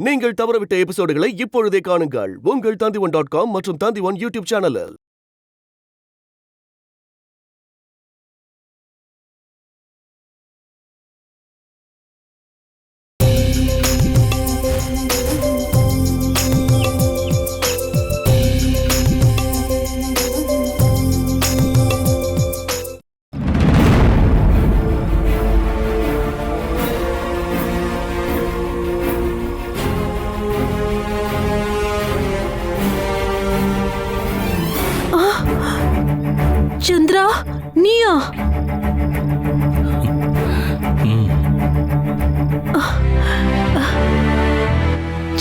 நீங்கள் தவறவிட்ட எபிசோடுகளை இப்பொழுதே காணுங்கள் உங்கள் Tandivan.com மற்றும் Tandivan யூடியூப் சேனலில். சந்திரா, நீயா?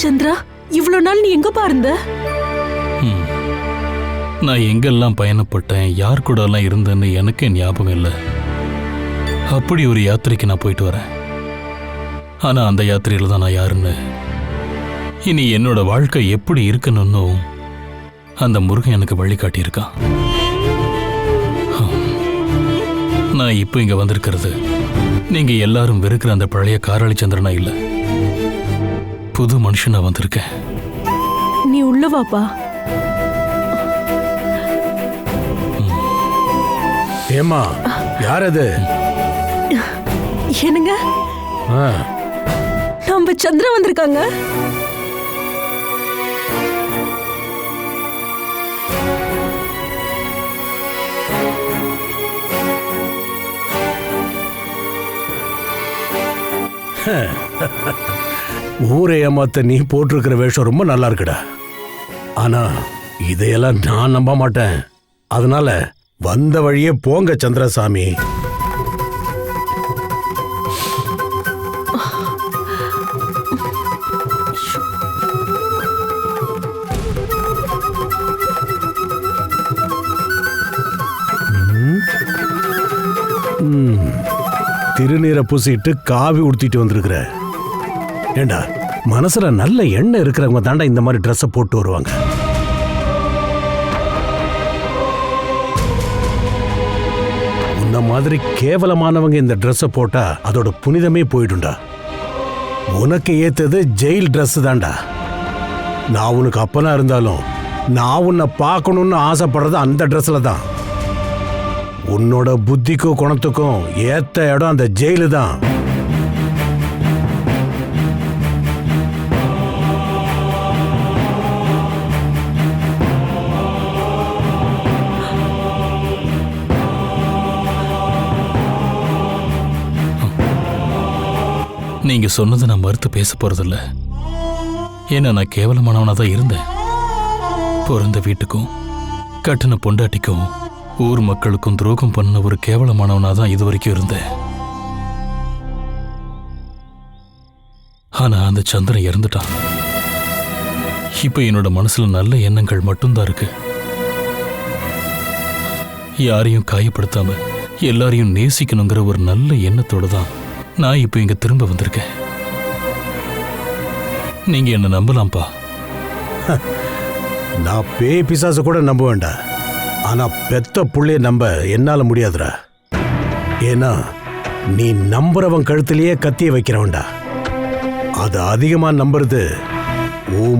சந்திரா, இவ்வளவு நாள் நீ எங்க பாருந்த? நான் எங்கெல்லாம் பயணப்பட்டேன், யார் கூட எல்லாம் இருந்தேன்னு எனக்கே ஞாபகம் இல்லை. அப்படி ஒரு யாத்திரைக்கு நான் போயிட்டு வரேன். ஆனா அந்த யாத்திரையில தான் நான் யாருன்னு, இனி என்னோட வாழ்க்கை எப்படி இருக்கணும்னு அந்த முருகன் எனக்கு வழிகாட்டியிருக்கான். நான் இப்போ இங்க வந்திருக்கிறது நீங்க எல்லாரும் வெறுக்கிற அந்த பழைய காராளிச்சந்திரனா இல்ல, புது மனுஷனா வந்திருக்கேன். நீ உள்ள வாப்பா. ஏமா, யார் அது? என்னங்க, நம்ம சந்திரா வந்திருக்காங்க. ஊரை ஏமாத்த நீ போட்டிருக்கிற வேஷம் ரொம்ப நல்லா இருக்குடா. ஆனா இதையெல்லாம் நான் நம்ப மாட்டேன். அதனால வந்த வழியே போங்க சந்திரசாமி. திருநீரை பூசிட்டு காவி உடுத்திட்டு வந்திருக்கிற. ஏண்டா, மனசுல நல்ல எண்ணெய் இருக்கிறவங்க தாண்டா இந்த மாதிரி ட்ரெஸ்ஸை போட்டு வருவாங்க. இந்த மாதிரி கேவலமானவங்க இந்த ட்ரெஸ்ஸை போட்டா அதோட புனிதமே போயிடும்டா. உனக்கு ஏத்தது ஜெயில் ட்ரெஸ் தான்டா. நான் உனக்கு அப்பனா இருந்தாலும் நான் உன்னை பார்க்கணும்னு ஆசைப்படுறது அந்த ட்ரெஸ்ல தான். உன்னோட புத்திக்கும் குணத்துக்கும் ஏத்த இடம் அந்த ஜெயிலு தான். நீங்க சொன்னதை நான் மறுத்து பேச போறதில்ல. ஏன்னா நான் கேவலமானவனா தான் இருந்தேன். பிறந்த வீட்டுக்கும் கட்டின பொண்டாட்டிக்கும் ஊர் மக்களுக்கும் துரோகம் பண்ண ஒரு கேவலமானவனா தான் இது வரைக்கும் இருந்தேன். ஆனா அந்த சந்திரன் இறந்துட்டான். இப்ப என்னோட மனசுல நல்ல எண்ணங்கள் மட்டும்தான் இருக்கு. யாரையும் காயப்படுத்தாம எல்லாரையும் நேசிக்கணுங்கிற ஒரு நல்ல எண்ணத்தோட தான் நான் இப்ப இங்க திரும்ப வந்திருக்கேன். நீங்க என்ன நம்பலாம்ப்பா. நான் பேய் பிசாசு கூட நம்ப வேண்டாம். ஆனா பெத்த புள்ளைய நம்ப என்னால முடியாதுடா. ஏன்னா நீ நம்புறவன் கழுத்திலேயே கத்திய வைக்கிறவன்டா. அது அதிகமா நம்புறது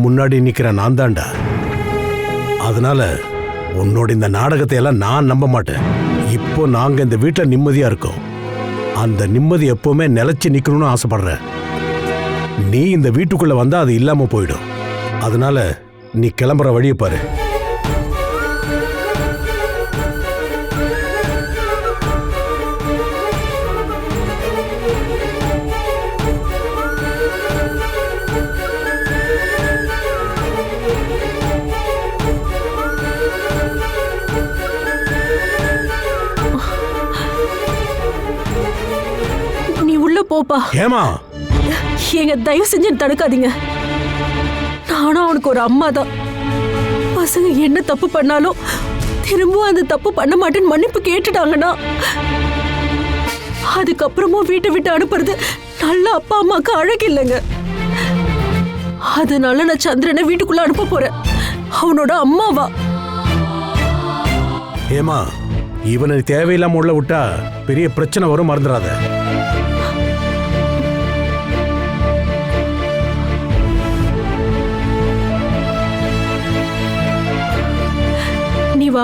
முன்னாடி நிக்கிற நான் தான்டா. அதனால உன்னோட இந்த நாடகத்தை எல்லாம் நான் நம்ப மாட்டேன். இப்போ நாங்க இந்த வீட்டுல நிம்மதியா இருக்கோம். அந்த நிம்மதி எப்பவுமே நிலைச்சு நிக்கணும்னு ஆசைப்படுறேன். நீ இந்த வீட்டுக்குள்ள வந்தா அது இல்லாம போயிடும். அதனால நீ கிளம்புற வழியை பாரு. போப்பா. ஏமா, எங்க தயவு செஞ்சு தடுக்காதீங்க. நானும் அவனுக்கு ஒரு அம்மா தான். பசங்க என்ன தப்பு பண்ணாலும் திரும்பவும் அந்த தப்பு பண்ண மாட்டேன்னு மன்னிப்பு கேட்டுட்டாங்கன்னா அதுக்கப்புறமும் வீட்டை விட்டு அனுப்புறது நல்ல அப்பா அம்மாக்கு அழகு இல்லைங்க. அதனால நான் சந்திரனை வீட்டுக்குள்ள அனுப்ப போறேன். அவனோட அம்மாவா. ஏமா, இவனை தேவையில்லாம உள்ள விட்டா பெரிய பிரச்சனை வரும், மறந்துடாத.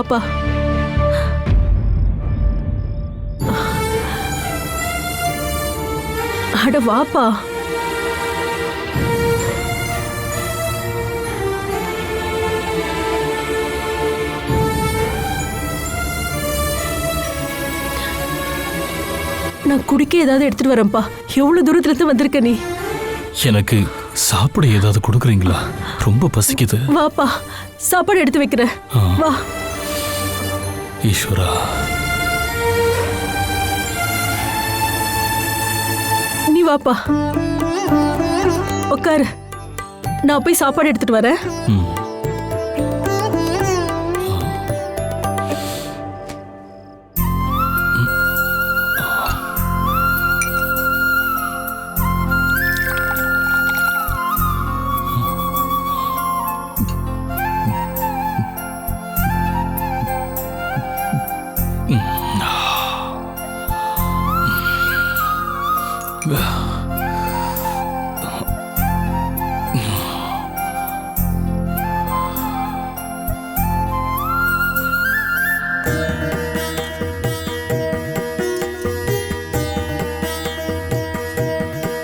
வாப்பா. அட வாப்பா. நான் குடிக்க ஏதாவது எடுத்துட்டு வரேன்ப்பா. எவ்வளவு தூரத்துல இருந்து வந்திருக்க நீ? எனக்கு சாப்பிட ஏதாவது கொடுக்குறீங்களா? ரொம்ப பசிக்குது. வாப்பா, சாப்பாடு எடுத்து வைக்கிறேன். வா. ஈஸ்வரா, நீ வாப்பா, உட்காரு. நான் போய் சாப்பாடு எடுத்துட்டு வரேன்.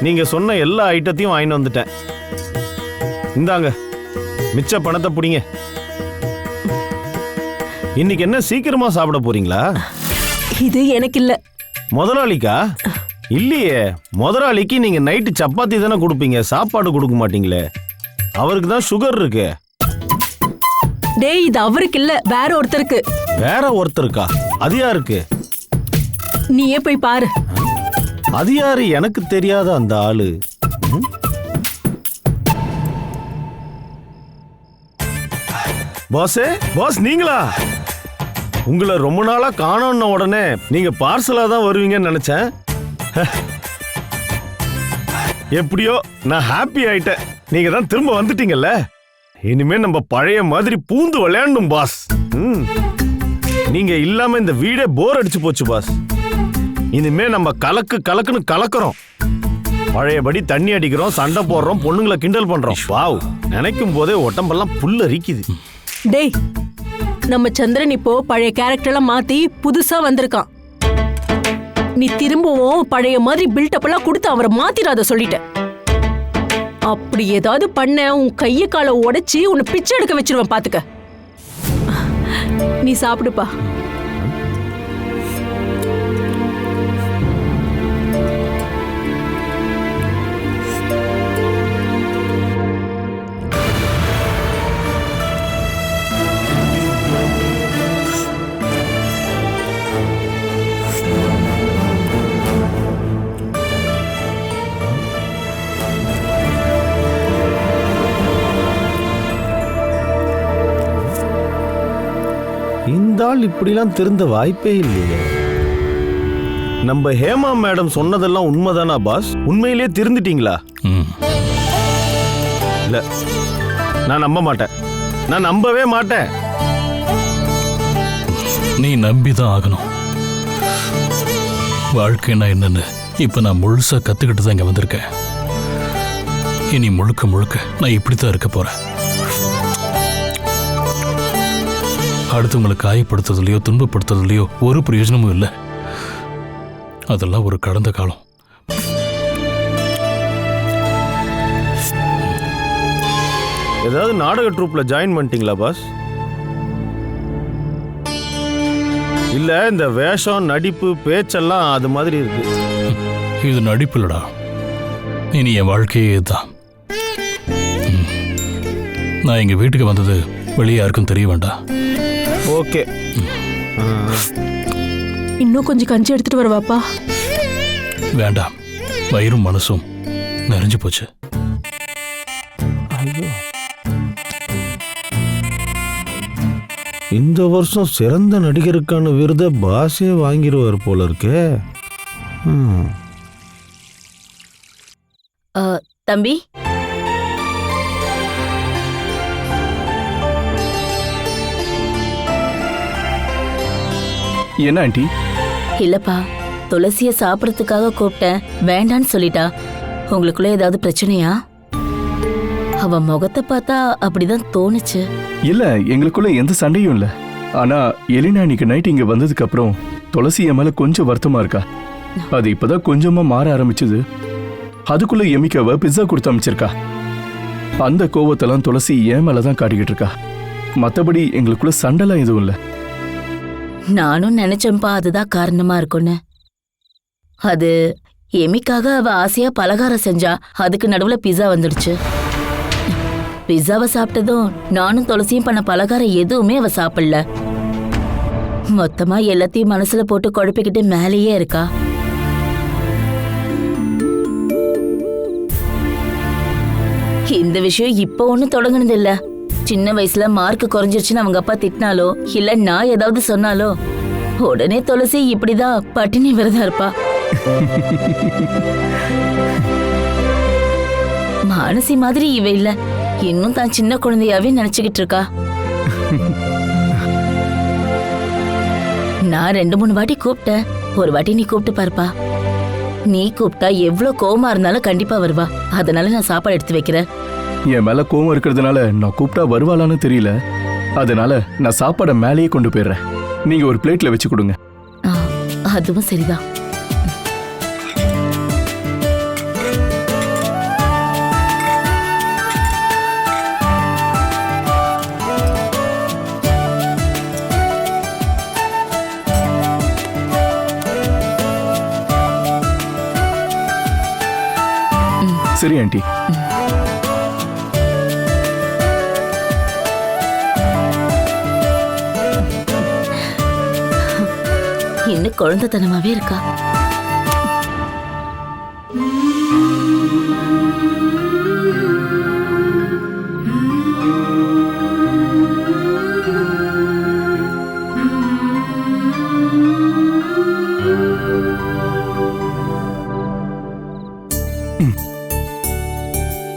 நீங்க சொன்ன எல்லா ஐட்டத்தையும் வாங்கிட்டு வந்துட்டேன். இந்தாங்க, மிச்ச பணத்தை புடிங்க. இன்னைக்கு என்ன சீக்கிரமா சாப்பிட போறீங்களா? இது எனக்கு இல்ல. முதலாளிக்கா? இல்லையே, முதலாளிக்கு நீங்க நைட்டு சப்பாத்தி தானே கொடுப்பீங்க, சாப்பாடு கொடுக்க மாட்டீங்களே. அவருக்கு தான் சுகர் இருக்கு. டேய், இது அவருக்கு இல்ல, வேற ஒருத்தருக்கு. வேற ஒருத்தருக்கா? அது யாருக்கு? நீயே போய் பாரு. அது யாரு? எனக்கு தெரியாத அந்த ஆளு. பாஸே, பாஸ் நீங்களா? உங்களை ரொம்ப நாளா காணோன்ன உடனே நீங்க பார்சலா தான் வருவீங்கன்னு நினைச்சேன். எப்படியோ நான் ஹாப்பி ஆயிட்டேன். நீங்க தான் திரும்ப வந்துட்டீங்கல்ல. இனிமே நம்ம பழைய மாதிரி பூந்து விளையாடணும் பாஸ். நீங்க இல்லாம இந்த வீடே போர் அடிச்சு போச்சு பாஸ். இனிமே நம்ம கலக்குன்னு கலக்குறோம். பழையபடி தண்ணி அடிக்கிறோம், சண்டை போடுறோம், பொண்ணுங்களை கிண்டல் பண்றோம். வாவ், நினைக்கும் போதே உடம்பெல்லாம் புல்லரிக்குது. டேய், நம்ம சந்திரன் இப்போ பழைய கேரக்டர் எல்லாம் மாத்தி புதுசா வந்திருக்கான். நீ திரும்பவும் பழைய மாதிரி பில்டப் எல்லாம் கொடுத்து அவரை மாத்திராத சொல்லிட்ட. அப்படி ஏதாவது பண்ண உன் கைய காலை உடைச்சி உன்னை பிச்சை எடுக்க வச்சிருவேன் பாத்துக்க. நீ சாப்பிடுப்பா. இந்த ஆள் இப்படிலாம் திருந்த வாய்ப்பே இல்லையே. நம்ம ஹேமா மேடம் சொன்னதெல்லாம் உண்மைதானா பாஸ்? உண்மையிலேயே திருந்துட்டீங்களா? இல்ல, நான் நம்ப மாட்டேன். நான் நம்பவே மாட்டேன். நீ நம்பிதான் ஆகணும். வாழ்க்கைன்னா என்னன்னு இப்ப நான் முழுசா கத்துக்கிட்டு தான் இங்க வந்திருக்கேன். இனி முழுக்க முழுக்க நான் இப்படித்தான் இருக்க போறேன். அடுத்தவங்களை காயப்படுத்துறதுலையோ துன்பப்படுத்துறதுலையோ ஒரு பிரயோஜனமும் இல்லை. அதெல்லாம் ஒரு கடந்த காலம். ஏதாவது நாடக ட்ரூப்ல ஜாயின் பண்ணிட்டீங்களா பாஸ்? இல்ல இந்த வேஷம், நடிப்பு, பேச்செல்லாம் அது மாதிரி இருக்கு. இது நடிப்பு இல்லடா. இனி என் வாழ்க்கையே தான். நான் எங்க வீட்டுக்கு வந்தது வெளியே யாருக்கும் தெரிய வேண்டாம். ஓகே. இன்னும் கொஞ்சம் கஞ்சி எடுத்துட்டு வரவாப்பா. வேண்டாம், வயிறும் மனசும் நிறைஞ்சு போச்சு. இந்த வருஷம் சிறந்த நடிகருக்கான விருதை பாஸே வாங்கிடுவார் போல இருக்கே. தம்பி, என்ன ஆண்டி? இல்லப்பா, துளசிய சாப்பிடறதுக்காக கூப்பிட்டேன், வேண்டான்னு சொல்லிட்டா. உங்களுக்குள்ள ஏதாவது பிரச்சனையா? அவ முகத்தை பார்த்தா அப்படிதான் தோணுச்சு. இல்ல, எங்களுக்குள்ள எந்த சண்டையும் இல்ல. ஆனா எலினா இன்னைக்கு நைட் இங்க வந்ததுக்கு அப்புறம் துளசி என் மேல கொஞ்சம் வருத்தமா இருக்கா. அது இப்பதான் கொஞ்சமா மாற ஆரம்பிச்சது. அதுக்குள்ள எமிக்காவை பிஸ்ஸா கொடுத்து அமைச்சிருக்கா. அந்த கோவத்தெல்லாம் துளசி என் மேலதான் காட்டிக்கிட்டு இருக்கா. மத்தபடி எங்களுக்குள்ள சண்டைலாம் எதுவும் இல்ல. நானும் நினைச்சேன்ப்பா அதுதான் காரணமா இருக்கும்னு. அது எமிக்காக அவ ஆசையா பலகாரம் செஞ்சா, அதுக்கு நடுவுல பிஸா வந்துடுச்சு. பிஸாவை சாப்பிட்டதும் நானும் துளசியும் பண்ண பலகாரம் எதுவுமே அவ சாப்பிடல. மொத்தமா எல்லாத்தையும் மனசுல போட்டு குழப்பிக்கிட்டு மேலேயே இருக்கா. இந்த விஷயம் இப்ப ஒண்ணும் தொடங்குனது இல்ல. சின்ன வயசுல மார்க் குறைஞ்சிருச்சுன்னு அவங்க அப்பா திட்டினாலோ இல்ல நான் ஏதாவது சொன்னாலோ உடனே துளசி இப்படிதான் பட்டினி விரதம் இருப்பா. மானசி மாதிரி இவ இல்ல, இன்னும் தான் சின்ன குழந்தையாவே நினைச்சுக்கிட்டு இருக்கா. நான் 2-3 வாட்டி கூப்பிட்டேன். ஒரு வாட்டி நீ கூப்பிட்டு பாருப்பா. நீ கூப்பிட்டா எவ்வளவு கோவமா இருந்தாலும் கண்டிப்பா வருவா. அதனால நான் சாப்பாடு எடுத்து வைக்கிறேன். என் மேல கோவம் இருக்கிறதுனால நான் கூப்பிட்டா வருவாளான்னு தெரியல. அதனால நான் சாப்பாடை மேலேயே கொண்டு போயிடுறேன். நீங்க ஒரு பிளேட்ல வச்சு கொடுங்க. அதுவும் சரிதான். சரி ஆண்டி. இன்னும் குழந்தைத்தனமாவே இருக்கா.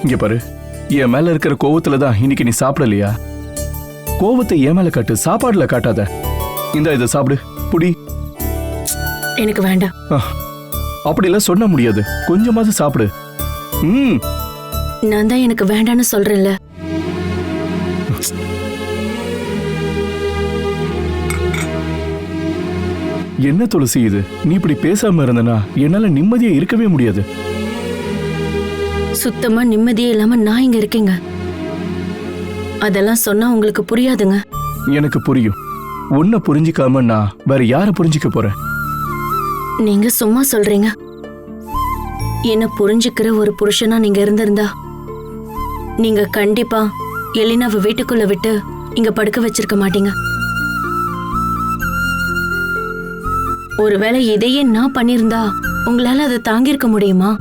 இங்க பாரு, என் மேல இருக்கிற கோவத்துல தான் இன்னைக்கு நீ சாப்பிடலையா? கோவத்தை என் மேல காட்டு, சாப்பாடுல காட்டாத. இந்த இதை சாப்பிடு, புடி. எனக்கு வேண்டாம். அப்படிலாம் சொன்ன முடியாது, கொஞ்சமாவது சாப்பிடு. நான் தான் எனக்கு வேண்டான்னு சொல்றேன்ல. என்ன துளசி இது? நீ இப்படி பேசாம இருந்தனா என்னால நிம்மதியா இருக்கவே முடியாது. சுத்தமா நிம்மதியே இல்லாம நான் இங்க இருக்கேங்க. அதெல்லாம் சொன்னா உங்களுக்கு புரியாதுங்க. எனக்கு புரியும். உன்னை புரிஞ்சிக்காம நான் வேற யார புரிஞ்சிக்க போறேன்? நீங்க சும்மா சொல்றீங்க. என்ன புரிஞ்சுக்கிற ஒரு புருஷனா நீங்க இருந்திருந்தா நீங்க கண்டிப்பா எலினாவை வீட்டுக்குள்ள விட்டு இங்க படுக்க வச்சிருக்க மாட்டீங்க. ஒருவேளை இதையே நான் பண்ணிருந்தா உங்களால அதை தாங்கியிருக்க முடியுமா?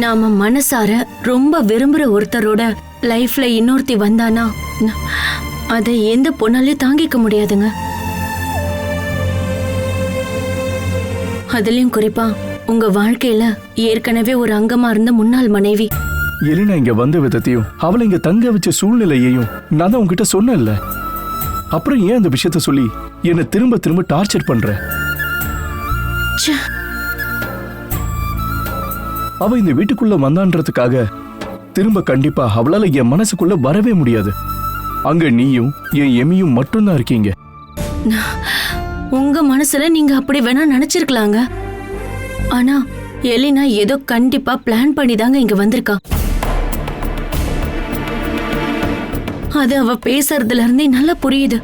நாம மனசார ரொம்ப விரும்புற ஒருத்தரோட லைஃப்ல இன்னொருத்தி வந்தானா அதை எந்த பொண்ணாலே தாங்கிக்க முடியாதுங்க. அதுலயும் குறிப்பா உங்க வாழ்க்கையில ஏற்கனவே ஒரு அங்கமா இருந்த முன்னாள் மனைவி. எலினா இங்க வந்த விதத்தையும் அவளை இங்க தங்க வச்ச சூழ்நிலையையும் நான் தான் உங்ககிட்ட சொன்னேன்ல. அப்புறம் ஏன் அந்த விஷயத்த சொல்லி என்ன திரும்ப திரும்ப டார்ச்சர் பண்ற? அவ இந்த வீட்டுக்குள்ள வந்தான்றதுக்காக திரும்ப கண்டிப்பா அவளால என் மனசுக்குள்ள வரவே முடியாது. அங்க நீயும் என் எமியும் மட்டும்தான் இருக்கீங்க. உங்க மனசுல நீங்க அப்படி வேணா நினைச்சிருக்கலாங்க. ஆனா எலினா ஏதோ கண்டிப்பா பிளான் பண்ணி தாங்க இங்க வந்திருக்கா. அது அவ பேசுறதுல இருந்தே நல்லா புரியுது.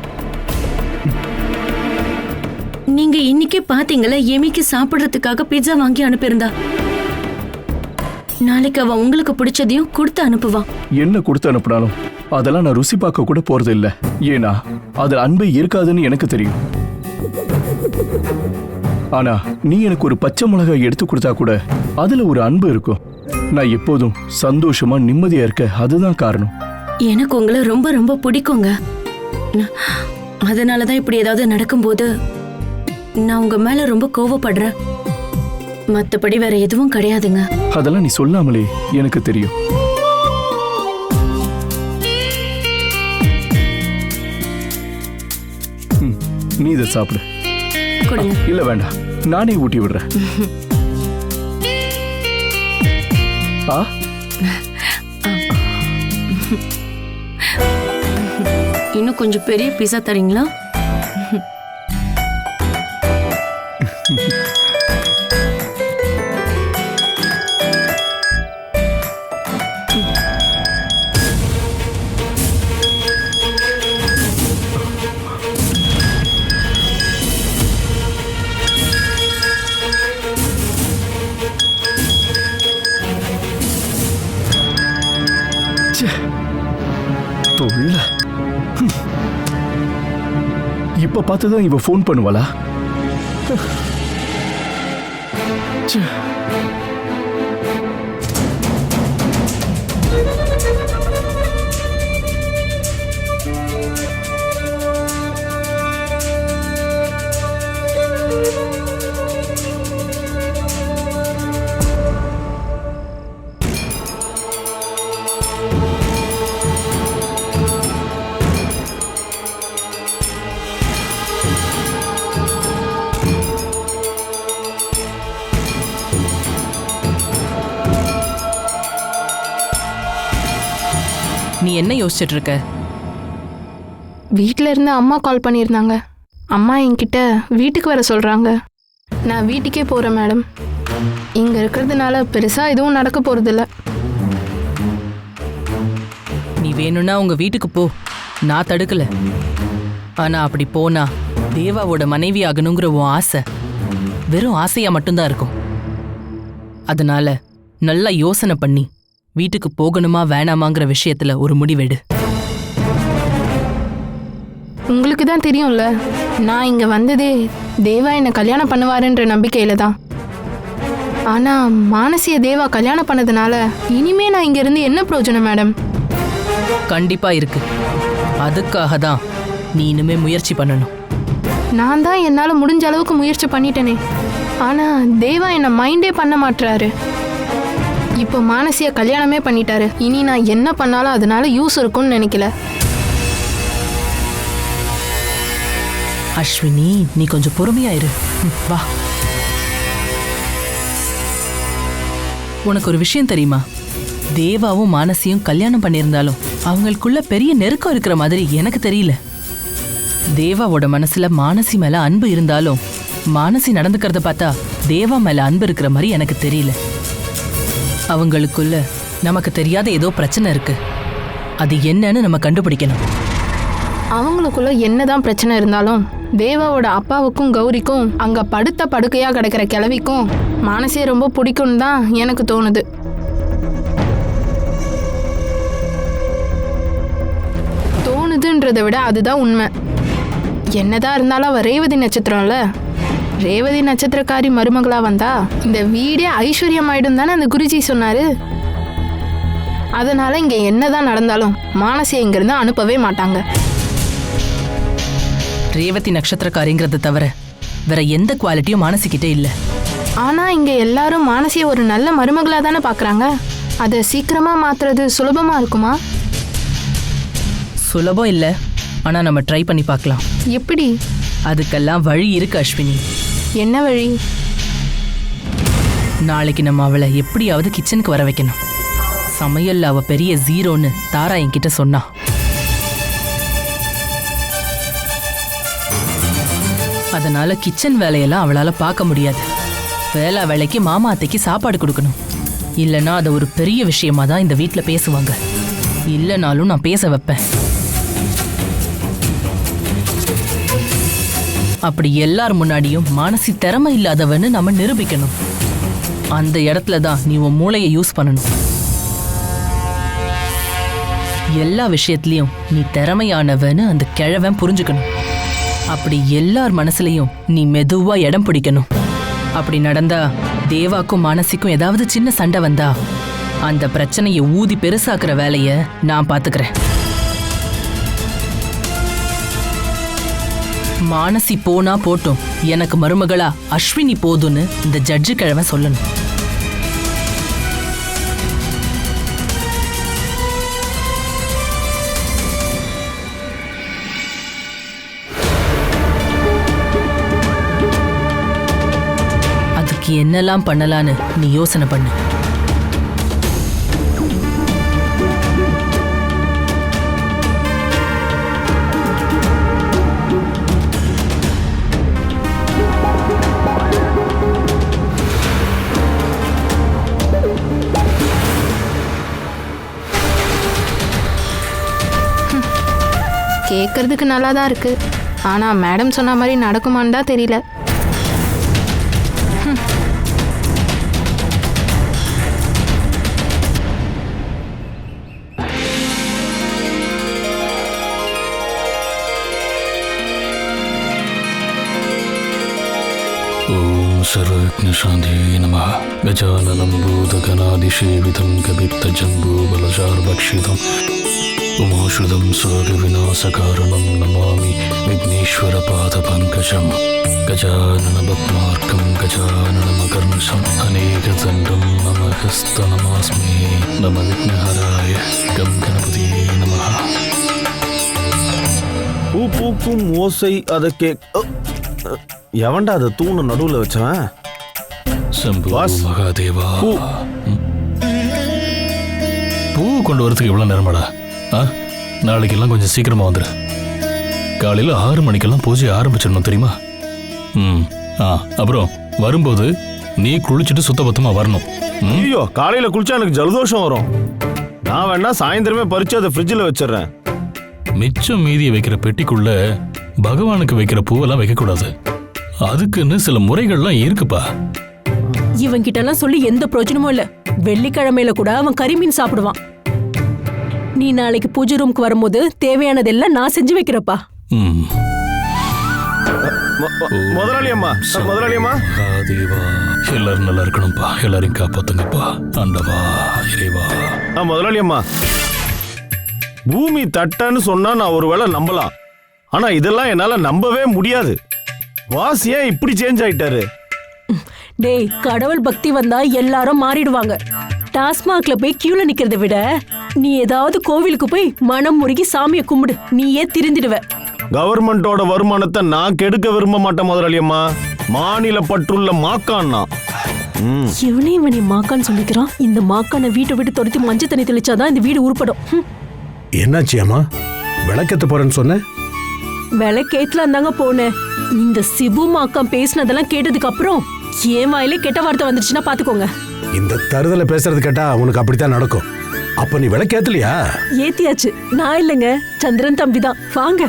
நீங்க இன்னைக்கே பாத்தீங்களா, எமிக்கு சாப்பிடுறதுக்காக பிட்சா வாங்கி அனுப்பியிருந்தா. நாளைக்கு அவ உங்களுக்கு பிடிச்சதையும் கொடுத்து அனுப்புவான். என்ன கொடுத்து அனுப்பினாலும் அதெல்லாம் நான் ருசி பார்க்க கூட போறது இல்ல. ஏன்னா அதுல அன்பு இருக்காதுன்னு எனக்கு தெரியும். ஆனா நீ எனக்கு ஒரு பச்சை மிளகாய் எடுத்து கொடுத்தா கூட அதுல ஒரு அன்பு இருக்கும். நான் எப்போதும் சந்தோஷமா நிம்மதியா இருக்க, அதுதான் காரணம். எனக்கு உங்களை ரொம்ப ரொம்ப பிடிக்குங்க. அதனாலதான் இப்படி ஏதாவது நடக்கும்போது நான் உங்க மேல ரொம்ப கோவப்படுறேன். மத்தபடி வேற எதுவும் கிடையாதுங்க. அதெல்லாம் நீ சொல்லாமலே எனக்கு தெரியும். நீ இதை சாப்பிடு. கொடுங்க. இல்ல வேண்டாம், நானே ஊட்டி விடுறேன். ஆ இன்னும் கொஞ்சம் பெரிய பீஸா தரீங்களா? தொல்ல. இப்ப பார்த்துதான் இவ ஃபோன் பண்ணுவாளா? ச்சே. நீ என்ன யோசிச்சுட்டு இருக்க? வீட்டில் இருந்து அம்மா கால் பண்ணியிருந்தாங்க. அம்மா என்கிட்ட வீட்டுக்கு வர சொல்கிறாங்க. நான் வீட்டுக்கே போகிறேன் மேடம். இங்கே இருக்கிறதுனால பெருசாக எதுவும் நடக்க போகிறதில்ல. நீ வேணும்னா உங்க வீட்டுக்கு போ, நான் தடுக்கல. ஆனா அப்படி போனா தேவாவோட மனைவி ஆகணுங்கிற உன் ஆசை வெறும் ஆசையா மட்டும்தான் இருக்கும். அதனால நல்லா யோசனை பண்ணி வீட்டுக்கு போகணுமா வேணாமாங்கிற விஷயத்துல ஒரு முடிவெடு. உங்களுக்கு தான் தெரியும்ல, நான் இங்கே வந்ததே தேவா என்னை கல்யாணம் பண்ணுவாருன்ற நம்பிக்கையில தான். ஆனால் மானசிய தேவா கல்யாணம் பண்ணதுனால இனிமே நான் இங்கேருந்து என்ன பிரயோஜனம் மேடம்? கண்டிப்பா இருக்கு. அதுக்காக தான் நீ இனிமே முயற்சி பண்ணணும். நான் தான் என்னால் முடிஞ்ச அளவுக்கு முயற்சி பண்ணிட்டேனே. ஆனால் தேவா என்னை மைண்டே பண்ண மாட்டுறாரு. இப்போ மானசிய கல்யாணமே பண்ணிட்டாரு. இனி நான் என்ன பண்ணாலும் அதனால யூஸ் இருக்கும்னு நினைக்கல. அஸ்வினி, நீ கொஞ்சம் பொறுமையாயிரு. வா. உனக்கு ஒரு விஷயம் தெரியுமா? தேவாவும் மானசியும் கல்யாணம் பண்ணியிருந்தாலும் அவங்களுக்குள்ள பெரிய நெருக்கம் இருக்கிற மாதிரி எனக்கு தெரியல. தேவாவோட மனசுல மானசி மேல அன்பு இருந்தாலும் மானசி நடந்துக்கிறத பார்த்தா தேவா மேல அன்பு இருக்கிற மாதிரி எனக்கு தெரியல. அவங்களுக்குள்ள நமக்கு தெரியாத ஏதோ பிரச்சனை இருக்கு. அது என்னன்னு நம்ம கண்டுபிடிக்கணும். அவங்களுக்குள்ள என்னதான் பிரச்சனை இருந்தாலும் தேவாவோட அப்பாவுக்கும் கௌரிக்கும் அங்க படுத்த படுக்கையா கிடக்கிற கிழவிக்கும் மானசியை ரொம்ப பிடிக்கும்னு தான் எனக்கு தோணுது. தோணுதுன்றதை விட அதுதான் உண்மை. என்னதான் இருந்தாலும் அவ ரேவதி நட்சத்திரம்ல. ரேவதி நட்சத்திரக்காரி மருமகளா வந்தா இந்த வீடே ஐஸ்வர்யமாயிடும் தானே அந்த குருஜி சொன்னாரு. அதனால இங்க என்னதான் நடந்தாலும் மானசியை இங்கிருந்து அனுப்பவே மாட்டாங்க. ரேவதி நட்சத்திரக்காரிங்கிறத தவிர வேற எந்த குவாலிட்டியும் மானசிக்கிட்டே இல்ல. ஆனா இங்க எல்லாரும் மானசியை ஒரு நல்ல மருமகளா தானே பாக்குறாங்க. அதை சீக்கிரமா மாத்துறது சுலபமா இருக்குமா? சுலபம் இல்ல, ஆனா நம்ம ட்ரை பண்ணி பார்க்கலாம். எப்படி? அதுக்கெல்லாம் வழி இருக்கு அஸ்வினி. என்ன வழி? நாளைக்கு நம்ம அவளை எப்படியாவது கிச்சனுக்கு வர வைக்கணும். சமையல்ல அவ பெரிய ஜீரோன்னு தாரா என்கிட்ட சொன்னா. அதனால கிச்சன் வேலையெல்லாம் அவளால பார்க்க முடியாது. வேலை வேலைக்கு மாமா அத்தைக்கு சாப்பாடு கொடுக்கணும். இல்லைன்னா அதை ஒரு பெரிய விஷயமா தான் இந்த வீட்டில் பேசுவாங்க. இல்லைனாலும் நான் பேச வைப்பேன். அப்படி எல்லார் முன்னாடியும் மானசி திறமை இல்லாதவன்னு நம்ம நிரூபிக்கணும். அந்த இடத்துல தான் நீ உன் மூளையை யூஸ் பண்ணணும். எல்லா விஷயத்திலையும் நீ திறமையானவன்னு அந்த கிழவன் புரிஞ்சுக்கணும். அப்படி எல்லார் மனசுலையும் நீ மெதுவா இடம் பிடிக்கணும். அப்படி நடந்தா தேவாக்கும் மானசிக்கும் ஏதாவது சின்ன சண்டை வந்தா அந்த பிரச்சனையை ஊதி பெருசாக்குற வேலைய நான் பாத்துக்கிறேன். மானசி போனா போட்டும், எனக்கு மருமகளா அஸ்வினி போதுன்னு இந்த ஜட்ஜு கிழவன் சொல்லணும். அதுக்கு என்னெல்லாம் பண்ணலான்னு நீ யோசனை பண்ணு. கேட்கறதுக்கு நல்லா தான் இருக்கு. ஆனால் மேடம் சொன்ன மாதிரி நடக்குமான்னு தான் தெரியல. ஓம் சர்வஜ்ஞசாந்தியே நமः. கஜானனம் பூதகணாதிசேவிதம் கபித்தஜம்பூபலசார்பக்ஷிதம் உமாசுதம் சோகவிநாசகாரணம் நமாமி விக்னேஸ்வரபாதபங்கஜம். கஜானனபத்மார்க்கம் கஜானனமகர்நிஷம் அநேகதண்டம் நமஹஸ்தநமாஸ்மி. நம விக்னஹராய கம் கணபதியே நமः. பூ பூக்கும் ஓசை அதை எவன்டா அதை தூணு நடுவில் வச்சவன்? சம்பு பாஸ். மகாதேவா. பூ. பூ கொண்டு வரதுக்கு எவ்வளோ நேரமாடா? நாளைக்கெல்லாம் கொஞ்சம் சீக்கிரமா வந்துடு. காலையில் 6 மணிக்கெல்லாம் பூஜை ஆரம்பிச்சிடணும் தெரியுமா? அப்புறம் வரும்போது நீ குளிச்சுட்டு சுத்தபத்தமா வரணும். ஐயோ, காலையில் குளிச்சா எனக்கு ஜலதோஷம் வரும். நான் வேணா சாயந்தரமே பறிச்சு அதை ஃப்ரிட்ஜில் வச்சிடுறேன். மிச்சம் மீதியை வைக்கிற பெட்டிக்குள்ள பகவானுக்கு வைக்கிற பூவெல்லாம் வைக்கக்கூடாது. அதுக்குன்னு சில முறைகள்லாம் இருக்குப்பா. இவன் கிட்ட எல்லாம் சொல்லி எந்த பிரயோஜனமும் இல்ல. வெள்ளிக்கிழமையில கூட அவன் கறிமீன் சாப்பிடுவான். நீ நாளைக்கு பூஜை ரூமுக்கு வரும்போது தேவையானதெல்லாம் நான் செஞ்சு வைக்கிறப்பா. முதலாளி அம்மா, முதலாளி அம்மா. தேவா, எல்லாரும் நல்லா இருக்கணும்ப்பா. எல்லாரையும் காப்பாத்துங்கப்பா. ஆண்டவா, இறைவா. முதலாளி அம்மா, பூமி தட்டன்னு சொன்னா நான் ஒருவேளை நம்பலாம். ஆனா இதெல்லாம் என்னால நம்பவே முடியாது. வாஸ் ஏன் இப்படி சேஞ்ச் ஆயிட்டாரு? டேய், கடவுள் பக்தி வந்தா எல்லாரும் மாறிடுவாங்க. டாஸ்மாக்ல போய் கியூல நிக்கிறத விட நீ ஏதாவது கோவிலுக்கு போய் மனம் முருகி சாமியை கும்பிடு. நீயே திருந்திடுவ. கவர்மெண்டோட வருமானத்தை நான் கெடுக்க விரும்ப மாட்டேன் முதலாளி அம்மா. மாநில பற்றுள்ள மாக்கான்னா. இவனை மாக்கான்னு சொல்லிக்கிறான். இந்த மாக்கான வீட்டை விட்டு துரத்தி மஞ்சள் தண்ணி தெளிச்சாதான் இந்த வீடு உருப்படும். என்னாச்சு அம்மா? விளக்கத்து போறேன்னு சொன்ன? விளக்கேத்துல தாங்க போனேன். இந்த சிபு மாக்கம் பேசினதெல்லாம் கேட்டதுக்கு அப்புறம் என் வாயிலே கெட்ட வார்த்தை வந்துருச்சுன்னா பாத்துக்கோங்க. இந்த தருதல பேசுறது கேட்டா உனக்கு அப்படித்தான் நடக்கும். அப்ப நீ விளக்கேத்தலையா? ஏத்தியாச்சு. நான் இல்லைங்க, சந்திரன் தம்பிதான். வாங்க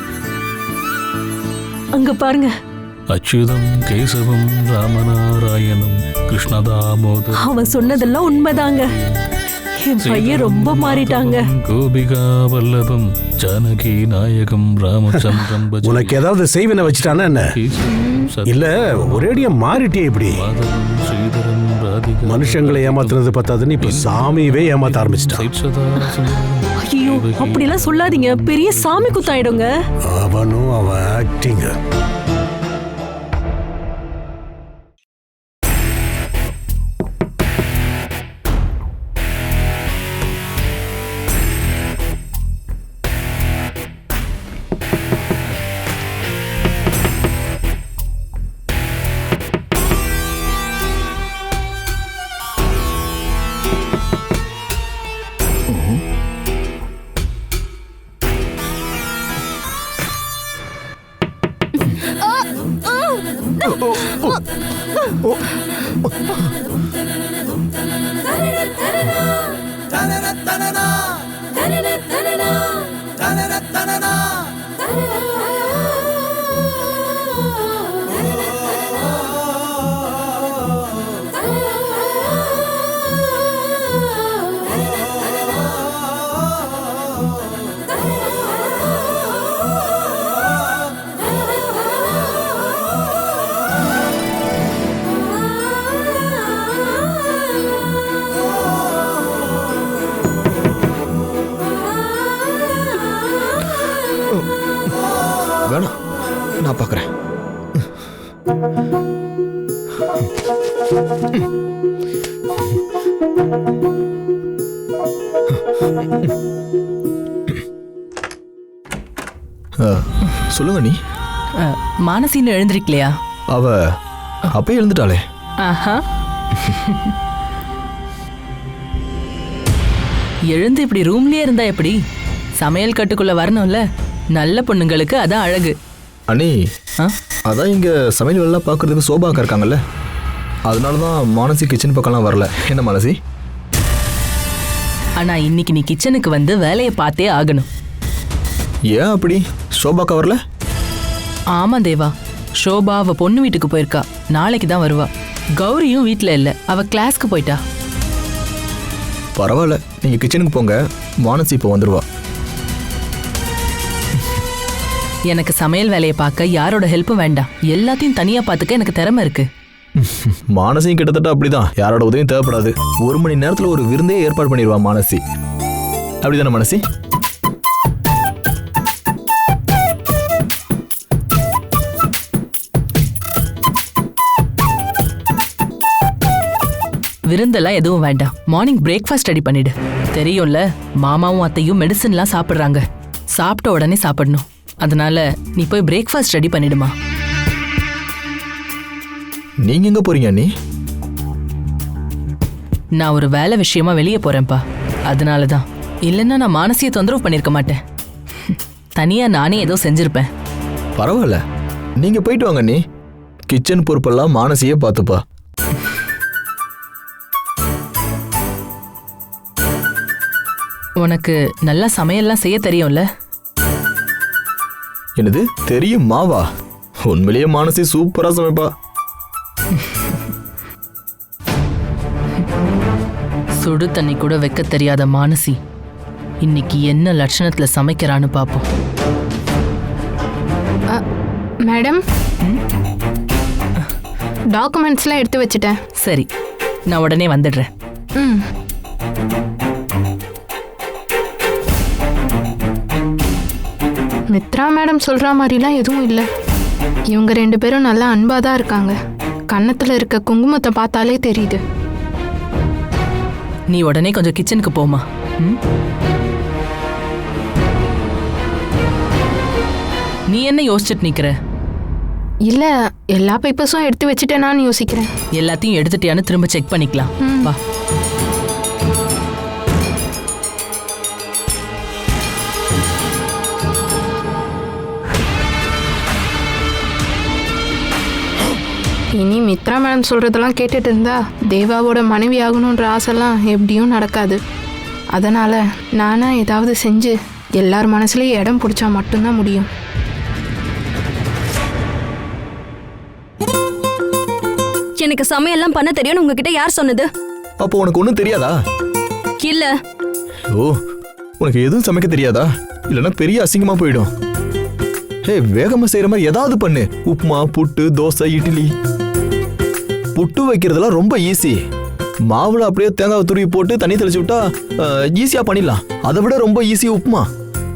அங்க பாருங்க. அச்சுதம் கேசவம் ராமநாராயணம் கிருஷ்ணதாமோதரம். அவன் சொன்னதெல்லாம் உண்மைதாங்க. என் பையன் ரொம்ப மாறிட்டாங்க. கோபிகா வல்லபம் ஜானகி நாயகம் ராமச்சந்திரம். உனக்கு ஏதாவது செய்வினை வச்சுட்டானா என்ன? இல்ல ஒரேடியா மாறிட்டே இப்படி? மனுஷங்களை ஏமாத்துறது பத்தாதுன்னு இப்ப சாமியவே ஏமாத்த ஆரம்பிச்சிட்டான். ஐயோ, அப்படிலாம் சொல்லாதீங்க. பெரிய சாமி குத்தாயிடுங்க. அவனும் அவன் ஆக்டிங். வேணாம், நான் பார்க்குறேன். சொல்லுங்க நீ. மானசின்னு எழுந்திருக்கலையா? அவ அப்பயே எழுந்துட்டாளே. ஆஹா. எழுந்து இப்படி ரூம்லயே இருந்தா எப்படி? சமையல் கட்டுக்குள்ள வரணும்ல. நல்ல பொண்ணுங்களுக்கு அதான் அழகு. அண்ணி, அதான் இங்க சமையல் வேலைலாம் பார்க்கறதுக்கு சோபாக்கா இருக்காங்கல்ல, அதனால தான் மானசி கிச்சன் பக்கம்லாம் வரல. என்ன மானசி? ஆனா இன்னைக்கு நீ கிச்சனுக்கு வந்து வேலையை பார்த்தே ஆகணும். ஏன் அப்படி? ஷோபாக்கா வரல? ஆமா தேவா, ஷோபா அவ பொண்ணு வீட்டுக்கு போயிருக்கா. நாளைக்கு தான் வருவா. கௌரியும் வீட்ல இல்ல, அவ கிளாஸ்க்கு போயிட்டா. பரவாயில்ல, நீங்க கிச்சனுக்கு போங்க, மானசி இப்போ வந்துருவா. எனக்கு சமையல் வேலையை பார்க்க யாரோட ஹெல்ப்பும் வேண்டாம். எல்லாத்தையும் தனியா பார்த்துக்க எனக்கு திறமை இருக்கு. மானசியும் கிட்டத்தட்ட அப்படிதான், யாரோட உதவியும் தேவைப்படாது. 1 மணி நேரத்துல ஒரு விருந்தே ஏற்பாடு பண்ணிடுவா மானசி. அப்படிதானே மானசி? விருந்தெல்லாம் எதுவும் வேண்டாம். மார்னிங் பிரேக்ஃபாஸ்ட் ரெடி பண்ணிடு. தெரியும்ல, மாமாவும் அத்தையும் மெடிசன்லாம் சாப்பிட்றாங்க. சாப்பிட்ட உடனே சாப்பிடணும். அதனால நீ போய் பிரேக்ஃபாஸ்ட் ரெடி பண்ணிடுமா. நீங்க எங்க போறீங்க அண்ணி? நான் ஒரு வேலை விஷயமா வெளியே போறேன்ப்பா. அதனால தான். இல்லைன்னா நான் மானசியை தொந்தரவு பண்ணிருக்க மாட்டேன். தனியா நானே ஏதோ செஞ்சிருப்பேன். பரவாயில்ல, நீங்க போயிட்டு வாங்க அண்ணி. கிச்சன் பொறுப்பெல்லாம் மானசியே பார்த்துப்பா. உனக்கு நல்லா சமையல்லாம் செய்ய தெரியும்ல? என்னது தெரியும் மாவா? உண்மையிலேயே மானசி சூப்பரா சமைப்பா. சுடு தண்ணி கூட வைக்க தெரியாத மானசி இன்னைக்கு என்ன லட்சணத்துல சமைக்கிறான்னு பாப்போம். மேடம், டாக்குமெண்ட்ஸ்லாம் எடுத்து வச்சுட்டேன். சரி, நான் உடனே வந்துடுறேன். ம். மித்ரா மேடம் சொல்ற மாதிரிலாம் எதுவும் இல்லை. இவங்க 2 பேரும் நல்லா அன்பா தான் இருக்காங்க. கன்னத்துல இருக்க குங்குமத்தை பார்த்தாலே தெரியுது. நீ உடனே கொஞ்சம் கிச்சனுக்கு போமா. நீ என்ன யோசிச்சுட்டு நிக்கிற? இல்ல, எல்லா பேப்பர்ஸும் எடுத்து வச்சுட்டேனான்னு யோசிக்கிறேன். எல்லாத்தையும் எடுத்துட்டியான்னு திரும்ப செக் பண்ணிக்கலாம். வா. இனி மித்ரா மேடம் சொல்றதெல்லாம் கேட்டுட்டு இருந்தா தேவாவோட மனைவி ஆகணுன்ற ஆசைலாம் எப்படியும் நடக்காது. அதனால நானா ஏதாவது செஞ்சு எல்லார் மனசுலயும் இடம் பிடிச்சா மட்டும்தான் முடியும். எனக்கு சமையல்லாம் பண்ண தெரியும்னு உங்ககிட்ட யார் சொன்னது? அப்போ உனக்கு ஒன்றும் தெரியாதா? இல்ல. ஓ, உனக்கு எதுவும் சமைக்க தெரியாதா? இல்லைன்னா பெரிய அசிங்கமா போயிடும். ஹே, வேகமா செய்யற மாதிரி ஏதாவது பண்ணு. உப்புமா, புட்டு, தோசை, இட்லி. புட்டு வைக்கிறதுலாம் ரொம்ப ஈஸி. மாவுல அப்படியே தேங்காய் துருவி போட்டு தண்ணி தெளிச்சு விட்டா ஈஸியா பண்ணிடலாம். அதை விட ரொம்ப ஈஸி உப்புமா.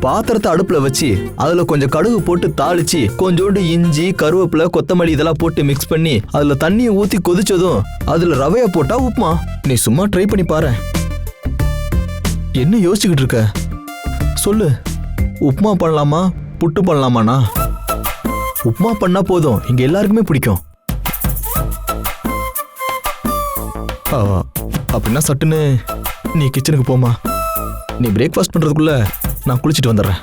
பாத்திரத்தை அடுப்புல வச்சு அதுல கொஞ்சம் கடுகு போட்டு தாளிச்சு கொஞ்சோண்டு இஞ்சி, கருவேப்பிலை, கொத்தமல்லி இதெல்லாம் போட்டு மிக்ஸ் பண்ணி அதுல தண்ணியை ஊத்தி கொதிச்சதும் அதுல ரவைய போட்டா உப்புமா. நீ சும்மா ட்ரை பண்ணி பாரு. என்ன யோசிச்சுக்கிட்டு இருக்க? சொல்லு, உப்புமா பண்ணலாமா புட்டு பண்ணலாமாண்ணா? உப்புமா பண்ணா போதும், இங்க எல்லாருக்குமே பிடிக்கும். அப்படின்னா சட்டுன்னு நீ கிச்சனுக்கு போமா. நீ பிரேக்ஃபாஸ்ட் பண்றதுக்குள்ள நான் குளிச்சுட்டு வந்துடுறேன்.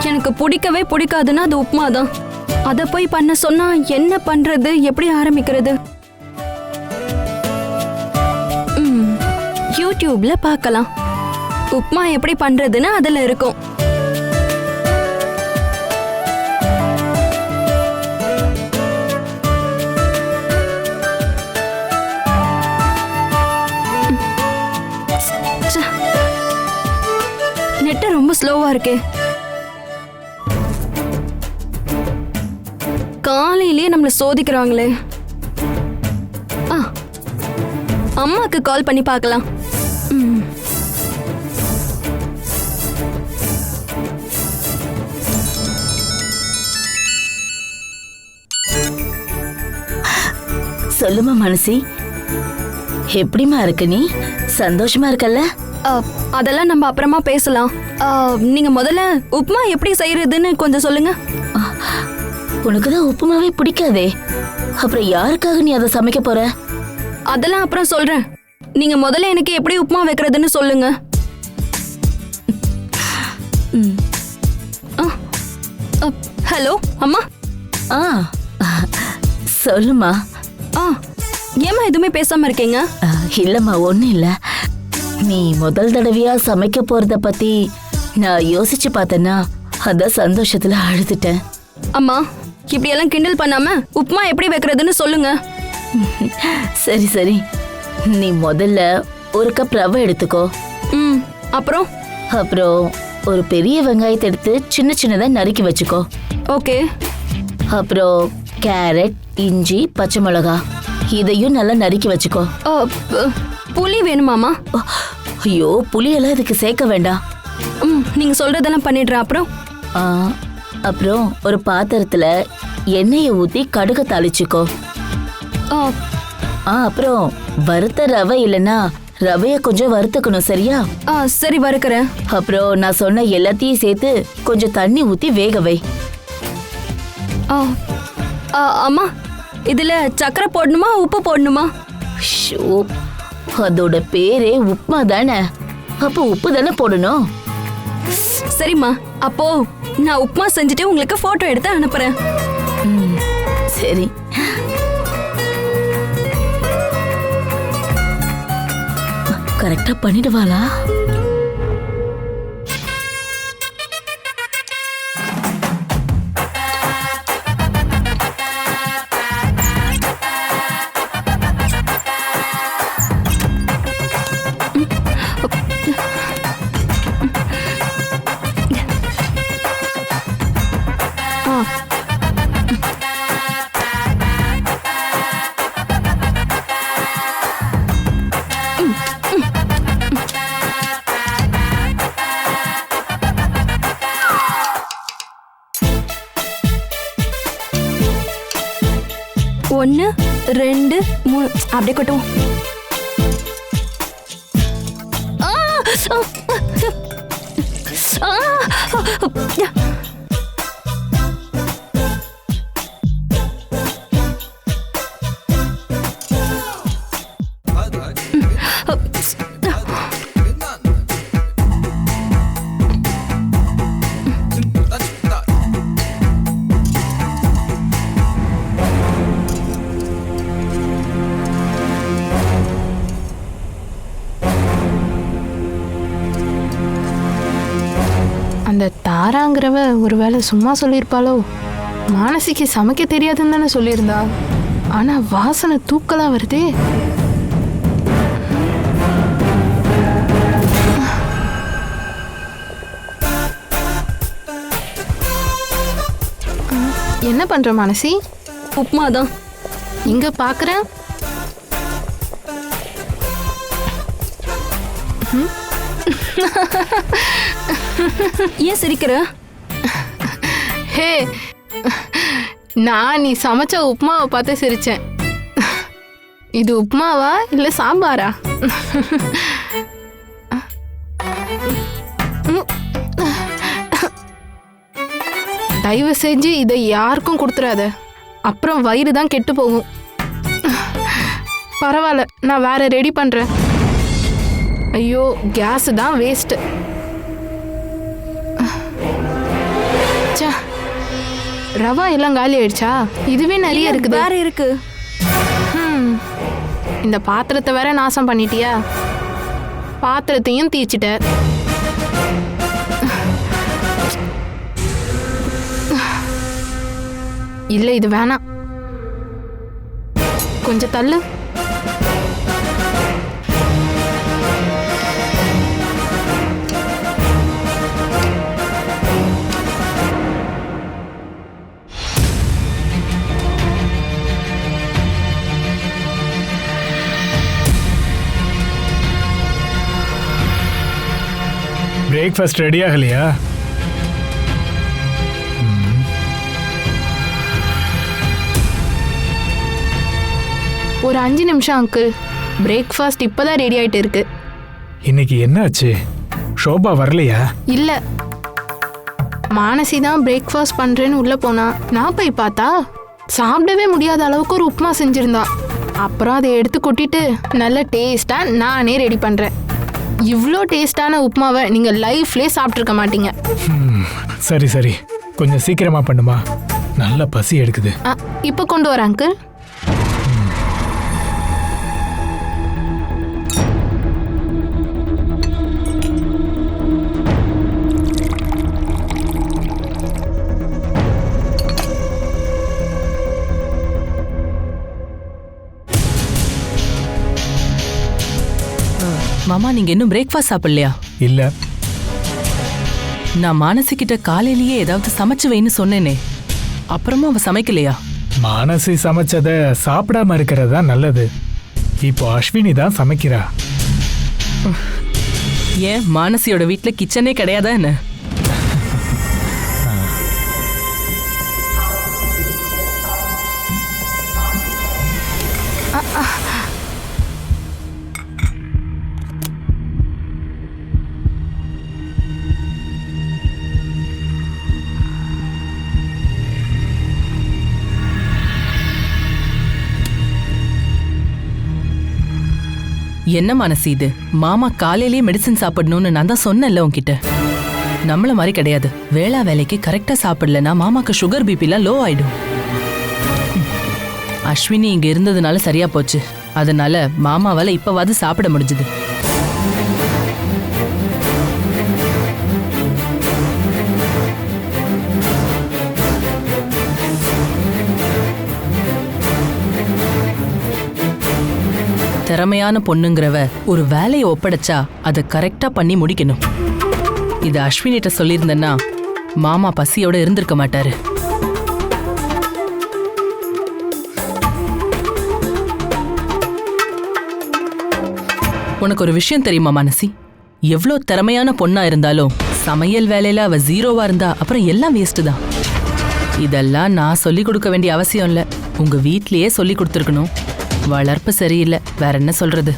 எனக்கு பிடிக்கவே பிடிக்காதுன்னா அது உப்புமா தான். அதை போய் பண்ண சொன்னா என்ன பண்றது, எப்படி ஆரம்பிக்கிறது? யூடியூப்ல பார்க்கலாம். உப்புமா எப்படி பண்றதுன்னு அதுல இருக்கும். ஸ்லோவா இருக்கே. காலையிலேயே நம்மள சோதிக்கிறாங்களே. அம்மாக்கு கால் பண்ணி பார்க்கலாம். சொல்லுமா மனசி, எப்படிமா இருக்கு? நீ சந்தோஷமா இருக்கல்ல? அதெல்லாம் நம்ம அப்புறமா பேசலாம். நீங்க முதல்ல உப்புமா எப்படி செய்யறதுன்னு கொஞ்சம் சொல்லுங்க. உனக்குதான் உப்புமாவே பிடிக்காதே, அப்புறம் யாருக்காக நீ அதை சமைக்க போற? அதெல்லாம் அப்புறம் சொல்றேன். நீங்க முதல்ல எனக்கு எப்படி உப்புமா வைக்கிறதுன்னு சொல்லுங்க. ஹலோ அம்மா. சொல்லுமா. ஏமா எதுவுமே பேசாம இருக்கீங்க? இல்லம்மா, ஒண்ணும் இல்ல. நீ முதல் தடவையா சமைக்க போறத பத்தி நான் யோசிச்சு பார்த்தேன்னா அதான் சந்தோஷத்துல அழுதுட்டேன். அம்மா, இப்படி எல்லாம் கிண்டல் பண்ணாம உப்புமா எப்படி வைக்கிறதுன்னு சொல்லுங்க. சரி சரி, நீ முதல்ல ஒரு கப் ரவை எடுத்துக்கோ. அப்புறம் அப்புறம் ஒரு பெரிய வெங்காயத்தை எடுத்து சின்ன சின்னதா நறுக்கி வச்சுக்கோ. ஓகே. அப்புறம் கேரட், இஞ்சி, பச்சை மிளகா இதையும் நல்லா நறுக்கி வச்சுக்கோ. புளி வேணுமாமா? ஐயோ, புளியெல்லாம் இதுக்கு சேர்க்க வேண்டாம். நீங்க சொல்றதெல்லாம் பண்ணிடுறேன். அப்புறம் ஒரு பாத்திரத்துல எண்ணெயை ஊத்தி கடுகு தாளிச்சுக்கோ. அப்புறம் வறுத்த ரவை இல்லைன்னா ரவைய கொஞ்சம் வறுத்துக்கணும், சரியா? சரி, வறுக்கிறேன். அப்புறம் நான் சொன்ன எல்லாத்தையும் சேர்த்து கொஞ்சம் தண்ணி ஊத்தி வேக வை. அம்மா, இதுல சக்கரை போடணுமா உப்பு போடணுமா? அதோட பேரே உப்புமா தானே, அப்போ உப்பு தானே போடணும். சரிம்மா, அப்போ நான் உப்புமா செஞ்சுட்டு உங்களுக்கு போட்டோ எடுத்து அனுப்புறேன். சரி. கரெக்டா பண்ணிடுவாளா? ஒன்று, 2, 3 அப்படியே கொட்டுவோம். அந்த தாராங்கிறவ ஒருவேளை சும்மா சொல்லியிருப்பாளோ? மானசிக்கு சமைக்க தெரியாதுன்னு தானே சொல்லியிருந்தா, ஆனா வாசனை தூக்கலாம் வருதே. என்ன பண்ற மானசி? உப்புமா தான். இங்க பாக்குறேன். ஏன் சிரிக்கிற? ஹே, நான் நீ சமைச்ச உப்புமாவை பார்த்து சிரிச்சேன். இது உப்புமாவா இல்ல சாம்பாரா? தயவு செஞ்சு இதை யாருக்கும் கொடுத்துறாத, அப்புறம் வயிறு தான் கெட்டு போகும். பரவாயில்ல, நான் வேற ரெடி பண்றேன். ஐயோ, கேஸ் தான் வேஸ்ட். ரவா எல்லாம் காலி ஆயிடுச்சா? இதுவே நிறைய இருக்குது. வேற இருக்கு. இந்த பாத்திரத்தை வேற நாசம் பண்ணிட்டியா? பாத்திரத்தையும் தீச்சிட்ட. இல்ல, இது வேணாம். கொஞ்சம் தள்ளு. பிரேக்ஃபாஸ்ட் ரெடி ஆகலையா? ஒரு 5 நிமிஷம் அங்கிள். பிரேக்ஃபாஸ்ட் இப்பதான் ரெடி ஆயிட்டு இருக்கு. இன்னைக்கு என்ன ஆச்சு? ஷோபா வரலையா? இல்ல, மானசி தான் பிரேக்ஃபாஸ்ட் பண்றேன்னு உள்ள போனா. நான் போய் பார்த்தா சாப்பிடவே முடியாத அளவுக்கு ஒரு உப்புமா செஞ்சிருந்தா. அப்புறம் அதை எடுத்து கொட்டிட்டு நல்ல டேஸ்டா நானே ரெடி பண்றேன். இவ்வளோ டேஸ்டான உப்புமாவை நீங்க லைஃப்லயே சாப்பிட்ருக்க மாட்டீங்க. சரி சரி, கொஞ்சம் சீக்கிரமா பண்ணுமா, நல்ல பசி எடுக்குது. இப்போ கொண்டு வர அங்கிள். மாமா, நீங்க இன்னும் பிரேக்ஃபாஸ்ட் சாப்பிடலையா? இல்ல, நான் மானசி கிட்ட காலையிலேயே ஏதாவது சமைச்சு வைன்னு சொன்னேனே, அப்புறமா அவ சமைக்கலையா? மானசி சமைச்சத சாப்பிடாம இருக்கிறது தான் நல்லது. இப்போ அஸ்வினி தான் சமைக்கிறா. ஏன் மானசியோட வீட்ல கிச்சனே கிடையாதா என்ன? என்ன மானசி இது? மாமா காலையிலேயே மெடிசன் சாப்பிடணும்னு நான் தான் சொன்னேன்ல உன்கிட்ட. நம்மள மாதிரி கிடையாது. வேளா வேலைக்கு கரெக்டா சாப்பிடலன்னா மாமாக்கு சுகர் பிபிலாம் லோ ஆயிடும். அஸ்வினி இங்க இருந்ததுனால சரியா போச்சு. அதனால மாமாவால இப்பவாது சாப்பிட முடிஞ்சது. திறமையான பொண்ணுங்கிறவ ஒரு வேலையை ஒப்படைச்சா அதை கரெக்டா பண்ணி முடிக்கணும். இது அஸ்வினிட்ட சொல்லியிருந்தேன்னா மாமா பசியோட இருந்திருக்க மாட்டாரு. உனக்கு ஒரு விஷயம் தெரியுமா மானசி? எவ்வளோ திறமையான பொண்ணா இருந்தாலும் சமையல் வேலையில அவ ஜீரோவா இருந்தா அப்புறம் எல்லாம் வேஸ்ட் தான். இதெல்லாம் நான் சொல்லி கொடுக்க வேண்டிய அவசியம் இல்லை. உங்க வீட்லயே சொல்லி கொடுத்துருக்கணும். வளர்ப்பு சரியில்லை, வேற என்ன சொல்றது?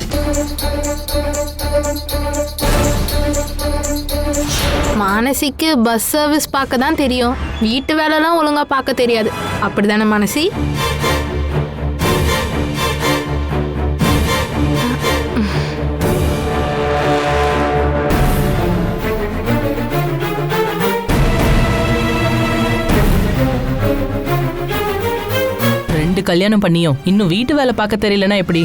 மானசிக்கு பஸ் சர்வீஸ் பார்க்க தான் தெரியும், வீட்டு வேலைலாம் ஒழுங்கா பார்க்க தெரியாது. அப்படிதானே மானசி? கல்யாணம் பண்ணியும் இன்னும் வீட்டு வேலை பார்க்க தெரியலனா எப்படி?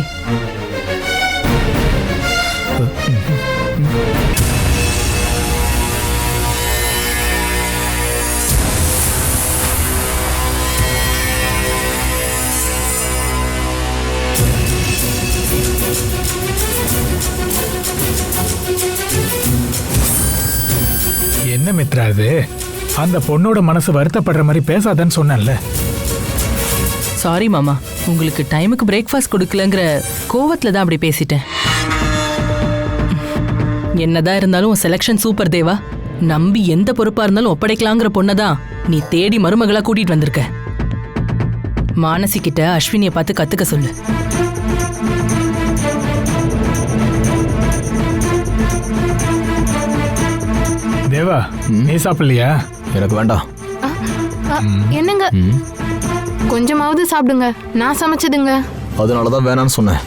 என்ன மித்ரா இது? அந்த பொண்ணோட மனசு வருத்தப்படுற மாதிரி பேசாதன்னு சொன்னேன்ல. சாரி மாமா, உங்களுக்கு டைமுக்கு பிரேக்ஃபாஸ்ட் கொடுக்கலங்கிற கோவத்துல தான் அப்படி பேசிட்டேன். என்னதான் இருந்தாலும் செலக்ஷன் சூப்பர் தேவா. நம்பி எந்த பொறுப்பா இருந்தாலும் ஒப்படைக்கலாங்கிற பொண்ணதான் நீ தேடி மருமகளா கூட்டிட்டு வந்திருக்க. மானசி கிட்ட அஸ்வினிய பார்த்து கத்துக்க சொல்லு. தேவா, நீ சாப்பிடலையா? எனக்கு வேண்டாம். என்னங்க, கொஞ்சமாவது சாப்பிடுங்க, நான் சமைச்சதுங்க. அதனாலதான் வேணான்னு சொன்னேன்.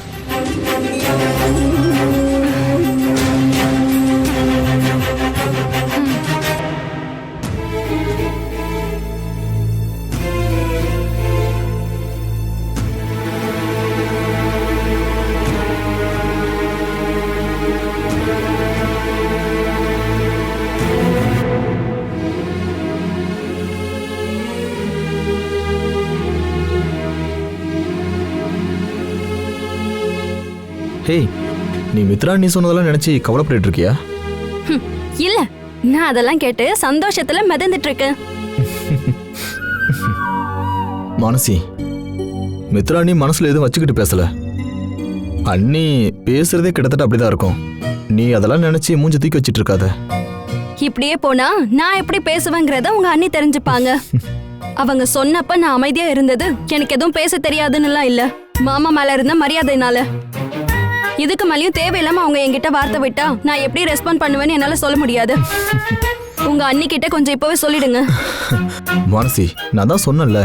ஹேய், நீ மித்ரா நீ சொன்னதெல்லாம் நினைச்சு கவலைப்பட்டு இருக்கியா? இல்ல, நான் அதெல்லாம் கேட்டு சந்தோஷத்துல மிதந்துட்டு இருக்கேன். மானசி, மித்ரா நீ மனசுல எதுவும் வச்சுக்கிட்டு பேசல. அண்ணி பேசுறதே கிட்டத்தட்ட அப்படிதான் இருக்கும். நீ அதெல்லாம் நினைச்சு மூஞ்ச தூக்கி வச்சிட்டு இருக்காத. இப்படியே போனா நான் எப்படி பேசுவேங்கிறத உங்க அண்ணி தெரிஞ்சுப்பாங்க. அவங்க சொன்னப்ப நான் அமைதியா இருந்தது எனக்கு எதுவும் பேச தெரியாதுன்னுலாம் இல்ல, மாமா மேல இருந்த மரியாதைனால. இதுக்கு மேலயும் தேவையில்லாம அவங்க என்கிட்ட வார்த்தை விட்டா நான் எப்படி ரெஸ்பாண்ட் பண்ணுவேன்னு என்னால சொல்ல முடியாது. உங்க அண்ணி கிட்ட கொஞ்சம் இப்பவே சொல்லிடுங்க. மானசி, நான் தான் சொன்னேன்ல,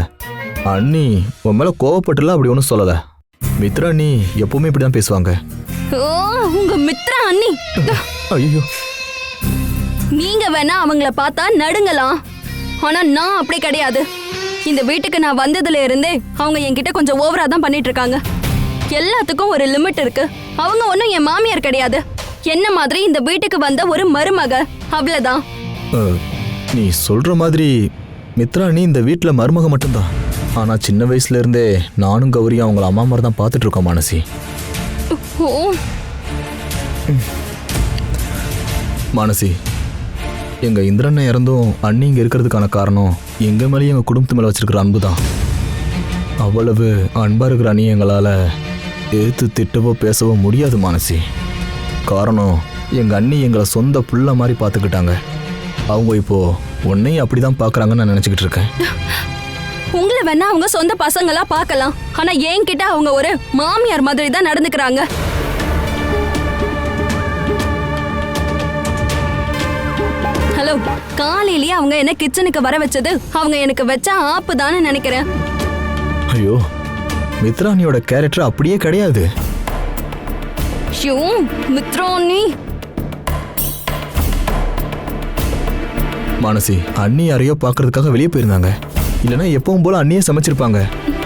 அண்ணி உன் மேல கோவப்பட்டுல அப்படி ஒன்றும் சொல்லல. மித்ரா அண்ணி எப்பவுமே இப்படிதான் பேசுவாங்க. ஓ, உங்க மித்ரா அண்ணி. ஐயோ, நீங்க வேணா அவங்கள பார்த்தா நடுங்கலாம், ஆனா நான் அப்படி கிடையாது. இந்த வீட்டுக்கு நான் வந்ததுல இருந்தே அவங்க என்கிட்ட கொஞ்சம் ஓவரா தான் பண்ணிட்டு இருக்காங்க. எல்லாத்துக்கும் ஒரு லிமிட் இருக்கு. அவங்க ஒன்றும் என் மாமியார் கிடையாது, என்ன மாதிரி இந்த வீட்டுக்கு வந்த ஒரு மருமக, அவ்வளவுதான். நீ சொல்ற மாதிரி மித்ரா அண்ணி இந்த வீட்டில் மருமக மட்டும்தான். ஆனா சின்ன வயசுல இருந்தே நானும் கௌரியும் அவங்கள அம்மா மாதிரி தான் பார்த்துட்டு இருக்கோம் மானசி. ஓ மானசி, எங்க இந்திரண்ணன் இறந்தும் அண்ணி இங்க இருக்கிறதுக்கான காரணம் எங்க மேலேயும் எங்க குடும்பத்து மேல வச்சிருக்கிற அன்பு தான். அவ்வளவு அன்பா இருக்கிற அண்ணி எங்களால எதிர்த்து திட்டவோ பேசவோ முடியாது மானசி. காரணம், எங்க அண்ணி எங்களை சொந்த புள்ள மாதிரி பார்த்துக்கிட்டாங்க. அவங்க இப்போ உன்னையும் அப்படிதான் பார்க்கறாங்கன்னு நான் நினைச்சுக்கிட்டு இருக்கேன். உங்களை வேணா அவங்க சொந்த பசங்களா பார்க்கலாம், ஆனா என்கிட்ட அவங்க ஒரு மாமியார் மாதிரி தான் நடந்துக்கிறாங்க. ஹலோ, காலையிலேயே அவங்க என்ன கிச்சனுக்கு வர வச்சது அவங்க எனக்கு வச்ச ஆப்பு தானே நினைக்கிறேன். ஐயோ, மித்ராணியோட கேரக்டர் அப்படியே கிடையாது. ஐயோ மித்ராணி. மானசி, அண்ணி யாரையோ பார்க்கறதுக்காக வெளியே போயிருந்தாங்க. இல்லைன்னா எப்பவும் போல அண்ணியே சமைச்சிருப்பாங்க,